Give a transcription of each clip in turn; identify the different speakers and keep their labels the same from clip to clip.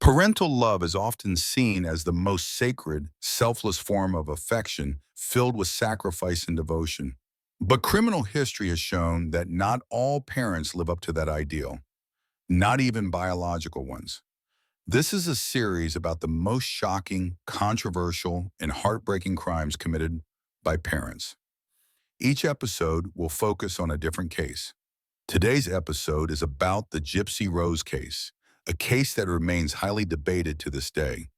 Speaker 1: Parental love is often seen as the most sacred, selfless form of affection filled with sacrifice and devotion. But criminal history has shown that not all parents live up to that ideal, not even biological ones. This is a series about the most shocking, controversial, and heartbreaking crimes committed by parents. Each episode will focus on a different case. Today's episode is about the Gypsy Rose case, a case that remains highly debated to this day.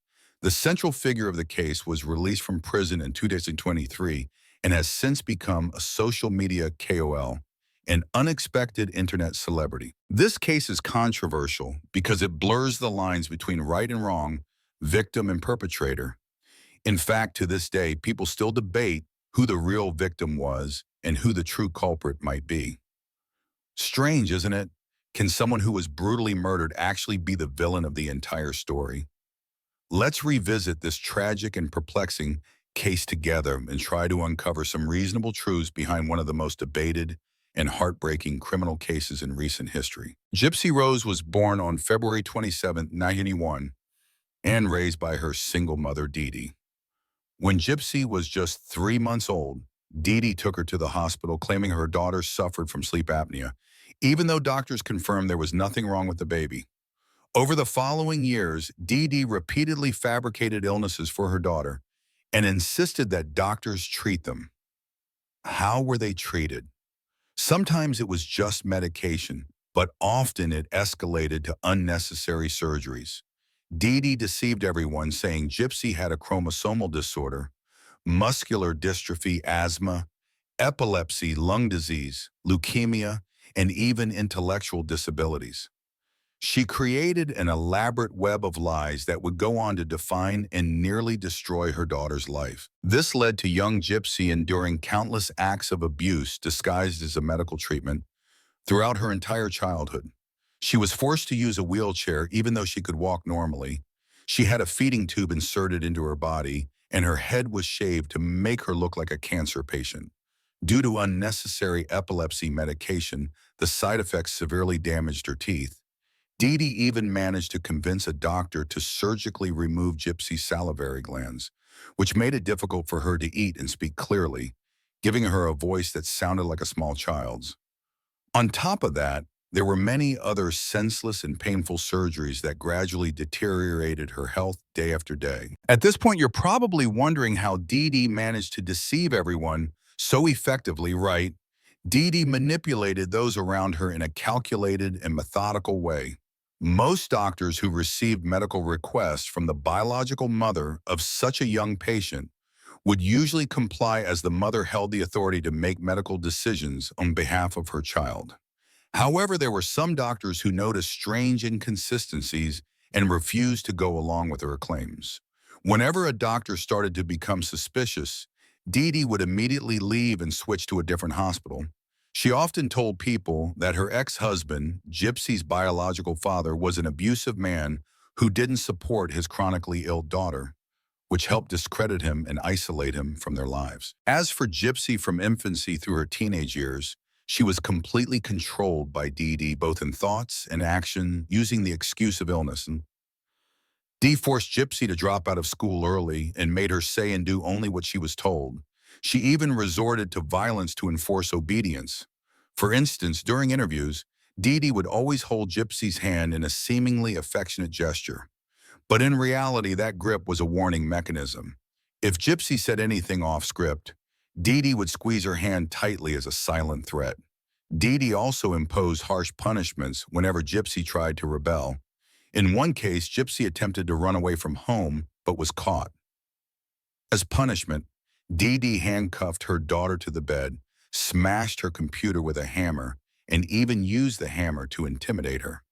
Speaker 1: The central figure of the case was released from prison in 2023 and has since become a social media KOL, an unexpected internet celebrity. This case is controversial because it blurs the lines between right and wrong, victim and perpetrator. In fact, to this day, people still debate who the real victim was and who the true culprit might be. Strange, isn't it? Can someone who was brutally murdered actually be the villain of the entire story? Let's revisit this tragic and perplexing case together and try to uncover some reasonable truths behind one of the most debated and heartbreaking criminal cases in recent history. Gypsy Rose was born on February 27, 1991, and raised by her single mother, Dee Dee. When Gypsy was just 3 months old, Dee Dee took her to the hospital claiming her daughter suffered from sleep apnea, even though doctors confirmed there was nothing wrong with the baby. Over the following years, Dee Dee repeatedly fabricated illnesses for her daughter and insisted that doctors treat them. How were they treated? Sometimes it was just medication, but often it escalated to unnecessary surgeries. Dee Dee deceived everyone, saying Gypsy had a chromosomal disorder, muscular dystrophy, asthma, epilepsy, lung disease, leukemia, and even intellectual disabilities. She created an elaborate web of lies that would go on to define and nearly destroy her daughter's life. This led to young Gypsy enduring countless acts of abuse disguised as a medical treatment throughout her entire childhood. She was forced to use a wheelchair even though she could walk normally. She had a feeding tube inserted into her body, and her head was shaved to make her look like a cancer patient. Due to unnecessary epilepsy medication, the side effects severely damaged her teeth. Dee Dee even managed to convince a doctor to surgically remove Gypsy's salivary glands, which made it difficult for her to eat and speak clearly, giving her a voice that sounded like a small child's. On top of that, there were many other senseless and painful surgeries that gradually deteriorated her health day after day. At this point, you're probably wondering how Dee Dee managed to deceive everyone so effectively, right? Dee Dee manipulated those around her in a calculated and methodical way. Most doctors who received medical requests from the biological mother of such a young patient would usually comply, as the mother held the authority to make medical decisions on behalf of her child. However, there were some doctors who noticed strange inconsistencies and refused to go along with her claims. Whenever a doctor started to become suspicious, Dee Dee would immediately leave and switch to a different hospital. She often told people that her ex-husband, Gypsy's biological father, was an abusive man who didn't support his chronically ill daughter, which helped discredit him and isolate him from their lives. As for Gypsy, from infancy through her teenage years, she was completely controlled by Dee Dee, both in thoughts and action, using the excuse of illness. Dee forced Gypsy to drop out of school early and made her say and do only what she was told. She even resorted to violence to enforce obedience. For instance, during interviews, Dee Dee would always hold Gypsy's hand in a seemingly affectionate gesture. But in reality, that grip was a warning mechanism. If Gypsy said anything off script, Dee Dee would squeeze her hand tightly as a silent threat. Dee Dee also imposed harsh punishments whenever Gypsy tried to rebel. In one case, Gypsy attempted to run away from home but was caught. As punishment, Dee Dee handcuffed her daughter to the bed, smashed her computer with a hammer, and even used the hammer to intimidate her.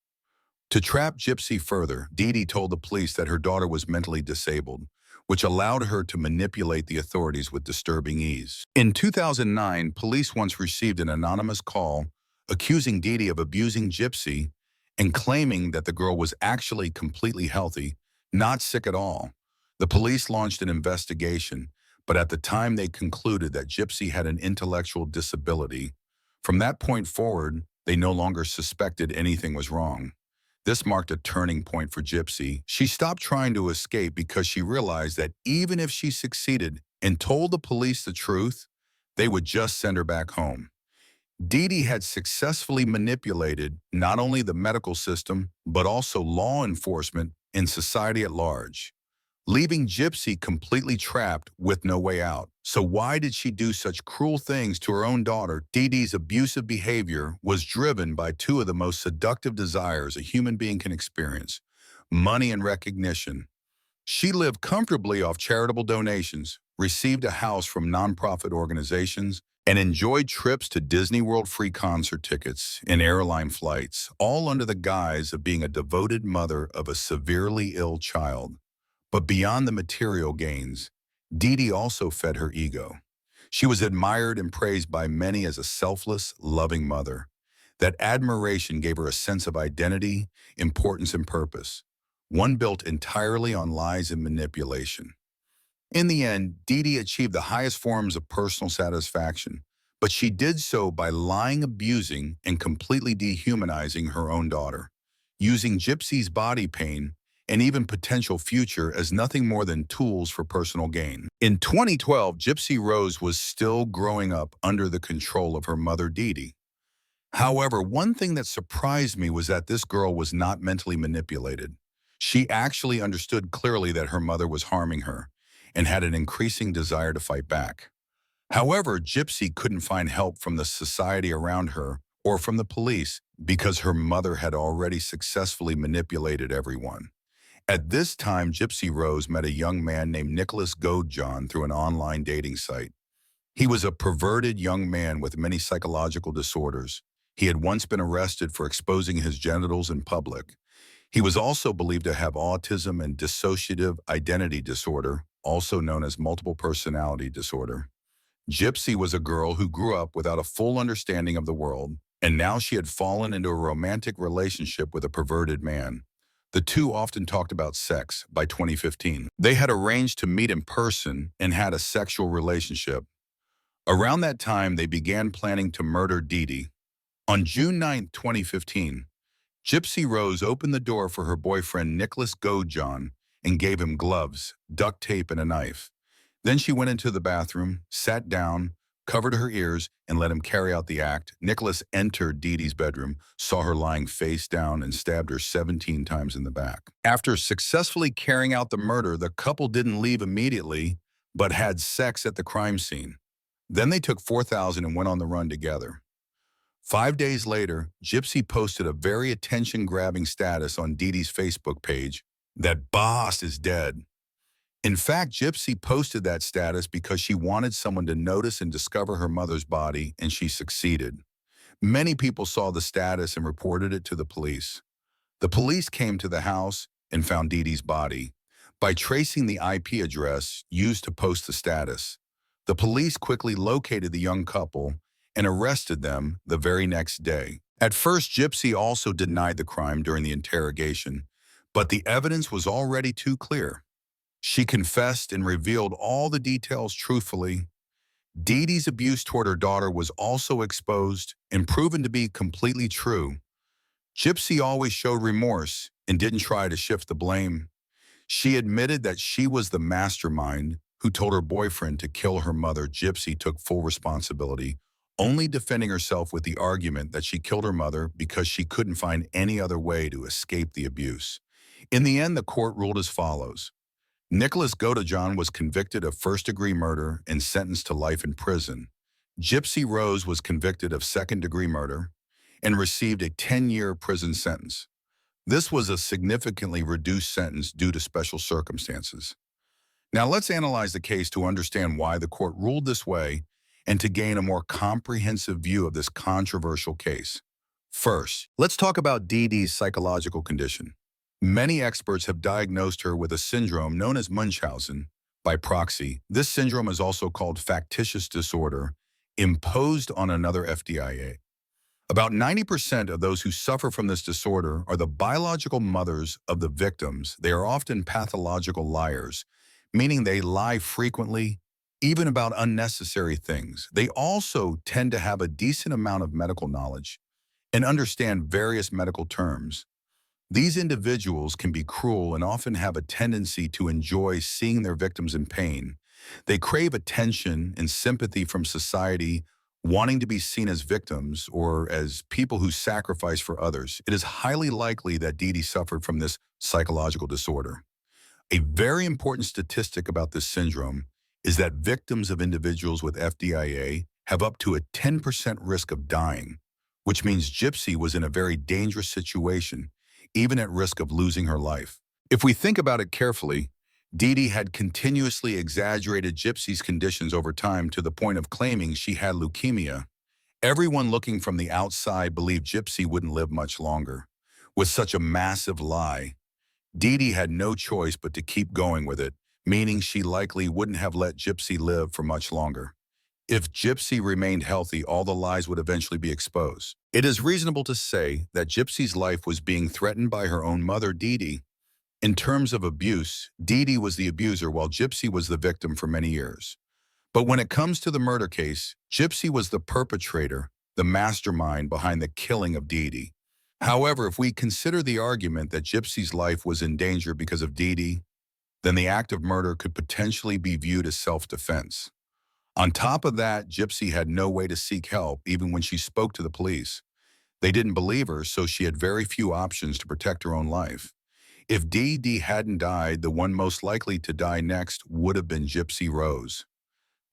Speaker 1: To trap Gypsy further, Dee Dee told the police that her daughter was mentally disabled, which allowed her to manipulate the authorities with disturbing ease. In 2009, police once received an anonymous call accusing Dee Dee of abusing Gypsy and claiming that the girl was actually completely healthy, not sick at all. The police launched an investigation, but at the time they concluded that Gypsy had an intellectual disability. From that point forward, they no longer suspected anything was wrong. This marked a turning point for Gypsy. She stopped trying to escape because she realized that even if she succeeded and told the police the truth, they would just send her back home. Dee Dee had successfully manipulated not only the medical system, but also law enforcement and society at large, leaving Gypsy completely trapped with no way out. So why did she do such cruel things to her own daughter? Dee Dee's abusive behavior was driven by two of the most seductive desires a human being can experience: money and recognition. She lived comfortably off charitable donations, received a house from nonprofit organizations, and enjoyed trips to Disney World, free concert tickets and airline flights, all under the guise of being a devoted mother of a severely ill child. But beyond the material gains, Dee Dee also fed her ego. She was admired and praised by many as a selfless, loving mother. That admiration gave her a sense of identity, importance, and purpose, one built entirely on lies and manipulation. In the end, Dee Dee achieved the highest forms of personal satisfaction, but she did so by lying, abusing, and completely dehumanizing her own daughter, using Gypsy's body pain and even potential future as nothing more than tools for personal gain. In 2012, Gypsy Rose was still growing up under the control of her mother, Dee Dee. However, one thing that surprised me was that this girl was not mentally manipulated. She actually understood clearly that her mother was harming her and had an increasing desire to fight back. However, Gypsy couldn't find help from the society around her or from the police because her mother had already successfully manipulated everyone. At this time, Gypsy Rose met a young man named Nicholas Godejohn through an online dating site. He was a perverted young man with many psychological disorders. He had once been arrested for exposing his genitals in public. He was also believed to have autism and dissociative identity disorder, also known as multiple personality disorder. Gypsy was a girl who grew up without a full understanding of the world, and now she had fallen into a romantic relationship with a perverted man. The two often talked about sex by 2015. They had arranged to meet in person and had a sexual relationship. Around that time, they began planning to murder Dee Dee. On June 9, 2015, Gypsy Rose opened the door for her boyfriend Nicholas Godejohn and gave him gloves, duct tape, and a knife. Then she went into the bathroom, sat down, covered her ears, and let him carry out the act. Nicholas entered Dee Dee's bedroom, saw her lying face down, and stabbed her 17 times in the back. After successfully carrying out the murder, the couple didn't leave immediately, but had sex at the crime scene. Then they took 4,000 and went on the run together. 5 days later, Gypsy posted a very attention-grabbing status on Dee Dee's Facebook page that "Boss is dead." In fact, Gypsy posted that status because she wanted someone to notice and discover her mother's body, and she succeeded. Many people saw the status and reported it to the police. The police came to the house and found Dee Dee's body. By tracing the IP address used to post the status, the police quickly located the young couple and arrested them the very next day. At first, Gypsy also denied the crime during the interrogation, but the evidence was already too clear. She confessed and revealed all the details truthfully. Dee Dee's abuse toward her daughter was also exposed and proven to be completely true. Gypsy always showed remorse and didn't try to shift the blame. She admitted that she was the mastermind who told her boyfriend to kill her mother. Gypsy took full responsibility, only defending herself with the argument that she killed her mother because she couldn't find any other way to escape the abuse. In the end, the court ruled as follows. Nicholas Godejohn was convicted of first-degree murder and sentenced to life in prison. Gypsy Rose was convicted of second-degree murder and received a 10-year prison sentence. This was a significantly reduced sentence due to special circumstances. Now let's analyze the case to understand why the court ruled this way and to gain a more comprehensive view of this controversial case. First, let's talk about Dee Dee's psychological condition. Many experts have diagnosed her with a syndrome known as Munchausen by proxy. This syndrome is also called factitious disorder, imposed on another FDIA. About 90% of those who suffer from this disorder are the biological mothers of the victims. They are often pathological liars, meaning they lie frequently, even about unnecessary things. They also tend to have a decent amount of medical knowledge and understand various medical terms. These individuals can be cruel and often have a tendency to enjoy seeing their victims in pain. They crave attention and sympathy from society, wanting to be seen as victims or as people who sacrifice for others. It is highly likely that Dee Dee suffered from this psychological disorder. A very important statistic about this syndrome is that victims of individuals with FDIA have up to a 10% risk of dying, which means Gypsy was in a very dangerous situation, even at risk of losing her life. If we think about it carefully, Dee Dee had continuously exaggerated Gypsy's conditions over time to the point of claiming she had leukemia. Everyone looking from the outside believed Gypsy wouldn't live much longer. With such a massive lie, Dee Dee had no choice but to keep going with it, meaning she likely wouldn't have let Gypsy live for much longer. If Gypsy remained healthy, all the lies would eventually be exposed. It is reasonable to say that Gypsy's life was being threatened by her own mother, Dee Dee. In terms of abuse, Dee Dee was the abuser while Gypsy was the victim for many years. But when it comes to the murder case, Gypsy was the perpetrator, the mastermind behind the killing of Dee Dee. However, if we consider the argument that Gypsy's life was in danger because of Dee Dee, then the act of murder could potentially be viewed as self-defense. On top of that, Gypsy had no way to seek help even when she spoke to the police. They didn't believe her, so she had very few options to protect her own life. If Dee Dee hadn't died, the one most likely to die next would have been Gypsy Rose.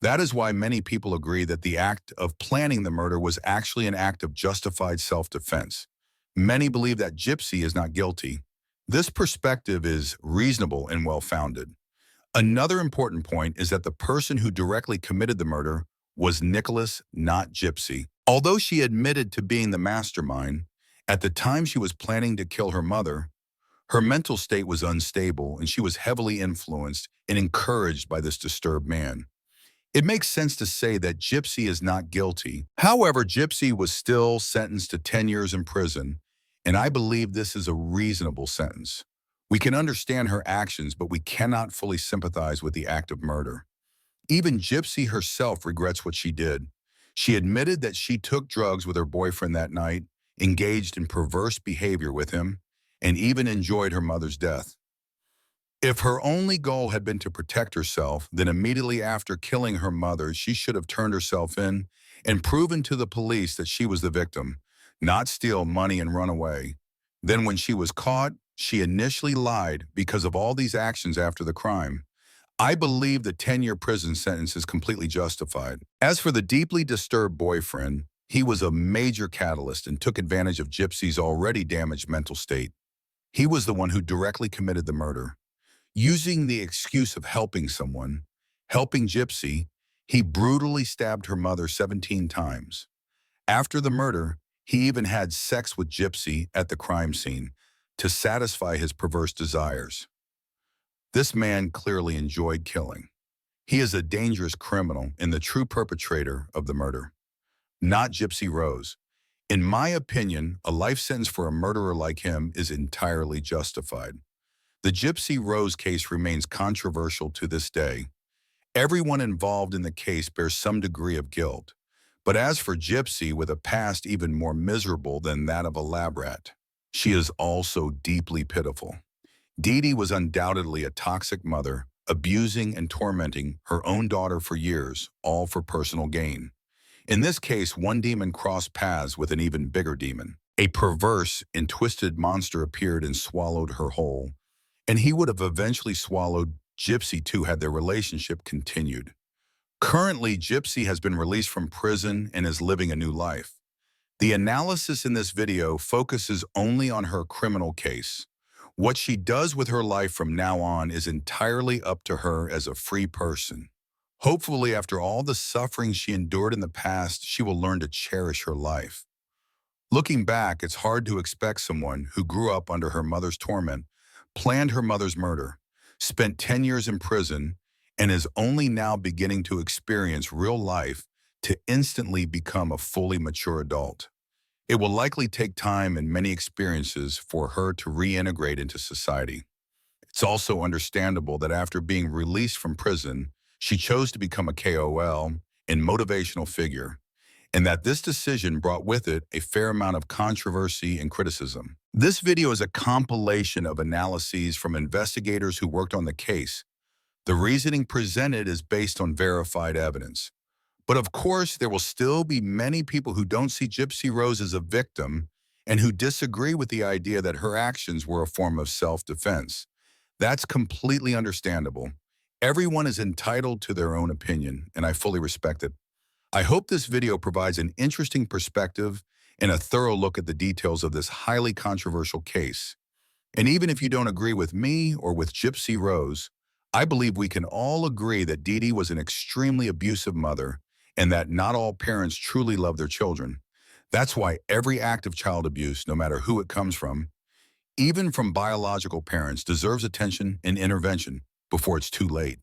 Speaker 1: That is why many people agree that the act of planning the murder was actually an act of justified self-defense. Many believe that Gypsy is not guilty. This perspective is reasonable and well-founded. Another important point is that the person who directly committed the murder was Nicholas, not Gypsy. Although she admitted to being the mastermind, at the time she was planning to kill her mother, her mental state was unstable and she was heavily influenced and encouraged by this disturbed man. It makes sense to say that Gypsy is not guilty. However, Gypsy was still sentenced to 10 years in prison, and I believe this is a reasonable sentence. We can understand her actions, but we cannot fully sympathize with the act of murder. Even Gypsy herself regrets what she did. She admitted that she took drugs with her boyfriend that night, engaged in perverse behavior with him, and even enjoyed her mother's death. If her only goal had been to protect herself, then immediately after killing her mother, she should have turned herself in and proven to the police that she was the victim, not steal money and run away. Then when she was caught, she initially lied because of all these actions after the crime. I believe the 10-year prison sentence is completely justified. As for the deeply disturbed boyfriend, he was a major catalyst and took advantage of Gypsy's already damaged mental state. He was the one who directly committed the murder. Using the excuse of helping someone, helping Gypsy, he brutally stabbed her mother 17 times. After the murder, he even had sex with Gypsy at the crime scene to satisfy his perverse desires. This man clearly enjoyed killing. He is a dangerous criminal and the true perpetrator of the murder, not Gypsy Rose. In my opinion, a life sentence for a murderer like him is entirely justified. The Gypsy Rose case remains controversial to this day. Everyone involved in the case bears some degree of guilt. But as for Gypsy, with a past even more miserable than that of a lab rat, she is also deeply pitiful. Dee Dee was undoubtedly a toxic mother, abusing and tormenting her own daughter for years, all for personal gain. In this case, one demon crossed paths with an even bigger demon. A perverse and twisted monster appeared and swallowed her whole. And he would have eventually swallowed Gypsy too had their relationship continued. Currently, Gypsy has been released from prison and is living a new life. The analysis in this video focuses only on her criminal case. What she does with her life from now on is entirely up to her as a free person. Hopefully, after all the suffering she endured in the past, she will learn to cherish her life. Looking back, it's hard to expect someone who grew up under her mother's torment, planned her mother's murder, spent 10 years in prison, and is only now beginning to experience real life to instantly become a fully mature adult. It will likely take time and many experiences for her to reintegrate into society. It's also understandable that after being released from prison, she chose to become a KOL and motivational figure, and that this decision brought with it a fair amount of controversy and criticism. This video is a compilation of analyses from investigators who worked on the case. The reasoning presented is based on verified evidence. But of course, there will still be many people who don't see Gypsy Rose as a victim and who disagree with the idea that her actions were a form of self-defense. That's completely understandable. Everyone is entitled to their own opinion, and I fully respect it. I hope this video provides an interesting perspective and a thorough look at the details of this highly controversial case. And even if you don't agree with me or with Gypsy Rose, I believe we can all agree that Dee Dee was an extremely abusive mother and that not all parents truly love their children. That's why every act of child abuse, no matter who it comes from, even from biological parents, deserves attention and intervention before it's too late.